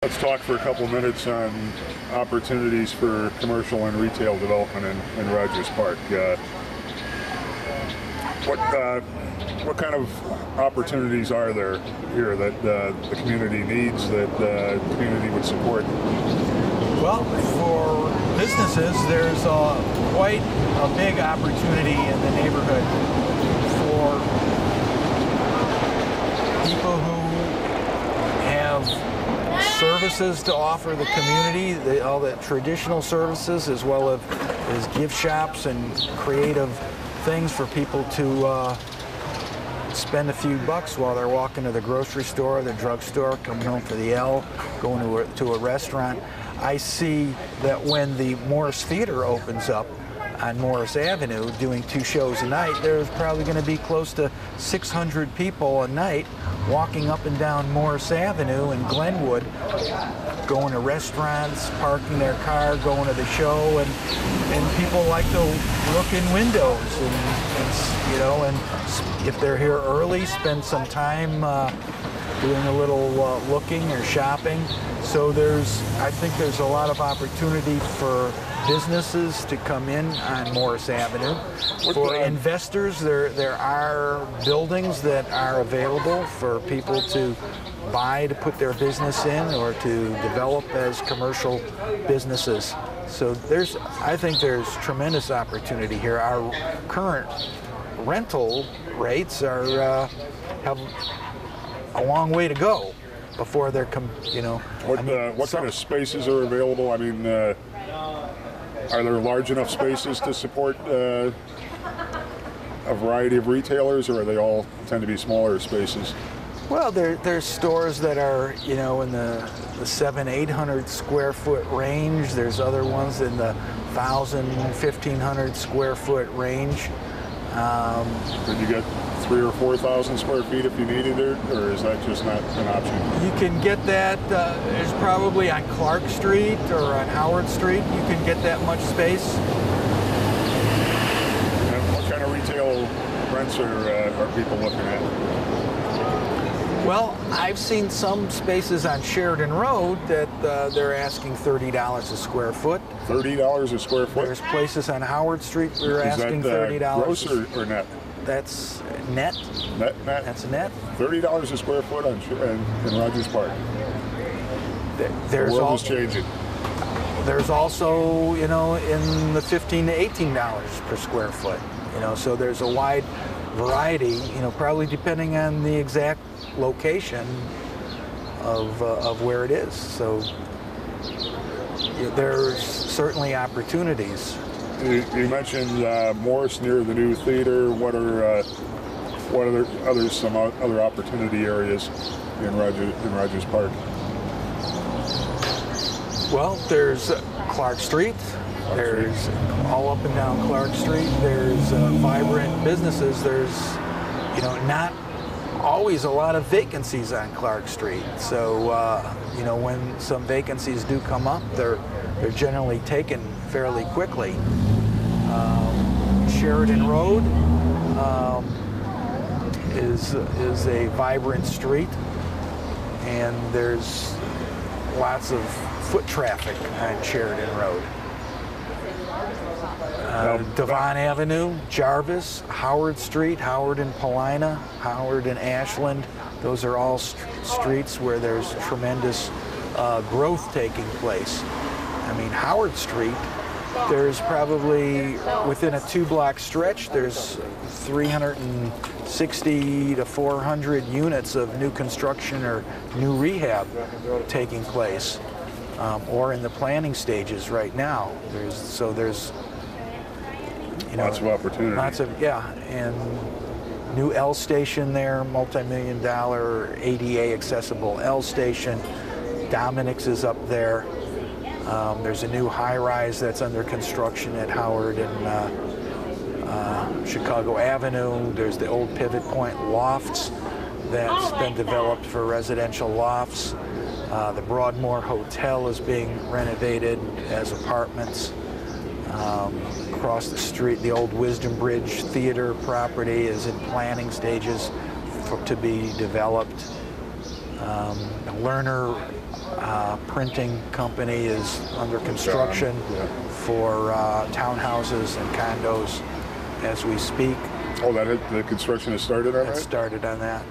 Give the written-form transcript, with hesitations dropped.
Let's talk for a couple minutes on opportunities for commercial and retail development in Rogers Park. What kind of opportunities are there here that the community needs, that the community would support? Well, for businesses, there's quite a big opportunity in the neighborhood for people who have services to offer the community, all the traditional services, as well as gift shops and creative things for people to spend a few bucks while they're walking to the grocery store, the drugstore, coming home for the L, going to a restaurant. I see that when the Morris Theater opens up on Morris Avenue, doing 2 shows a night, there's probably going to be close to 600 people a night walking up and down Morris Avenue in Glenwood, going to restaurants, parking their car, going to the show, and people like to look in windows and if they're here early, spend some time doing a little looking or shopping. So I think there's a lot of opportunity for businesses to come in on Morris Avenue. For investors, there are buildings that are available for people to buy to put their business in or to develop as commercial businesses. So I think there's tremendous opportunity here. Our current rental rates have a long way to go before they're what kind of spaces are available? I mean, are there large enough spaces to support a variety of retailers, or are they all tend to be smaller spaces? Well, there's stores that are in the 700-800 square foot range. There's other ones in the 1,000-1,500 square foot range. Could you get 3,000 or 4,000 square feet if you needed it, or is that just not an option? You can get that. There's probably on Clark Street or on Howard Street. You can get that much space. And what kind of retail rents are people looking at? Well, I've seen some spaces on Sheridan Road that they're asking $30 a square foot. $30 a square foot? There's places on Howard Street we're asking $30. Is that gross or net? That's net. Net? That's net. $30 a square foot in Rogers Park. The world is changing. There's also, in the $15 to $18 per square foot. So there's a wide variety, probably depending on the exact location of where it is. So there's certainly opportunities. You mentioned Morris near the new theater. What are some other opportunity areas in Rogers Park? Well, there's Clark Street. There's all up and down Clark Street. There's vibrant businesses. There's not always a lot of vacancies on Clark Street. So when some vacancies do come up, they're generally taken fairly quickly. Sheridan Road is a vibrant street, and there's lots of foot traffic on Sheridan Road. Devon Avenue, Jarvis, Howard Street, Howard and Paulina, Howard and Ashland. Those are all streets where there's tremendous growth taking place. I mean, Howard Street, there's probably, within a 2-block stretch, there's 360 to 400 units of new construction or new rehab taking place, or in the planning stages right now. There's lots of opportunity. And new L station there, multi-million-dollar ADA accessible L station. Dominic's is up there. There's a new high-rise that's under construction at Howard and Chicago Avenue. There's the old Pivot Point lofts that's been developed for residential lofts. The Broadmoor Hotel is being renovated as apartments. Across the street, the old Wisdom Bridge Theater property is in planning stages to be developed. Lerner printing company is under construction for townhouses and condos as we speak. Oh, the construction has started on that? It started on that.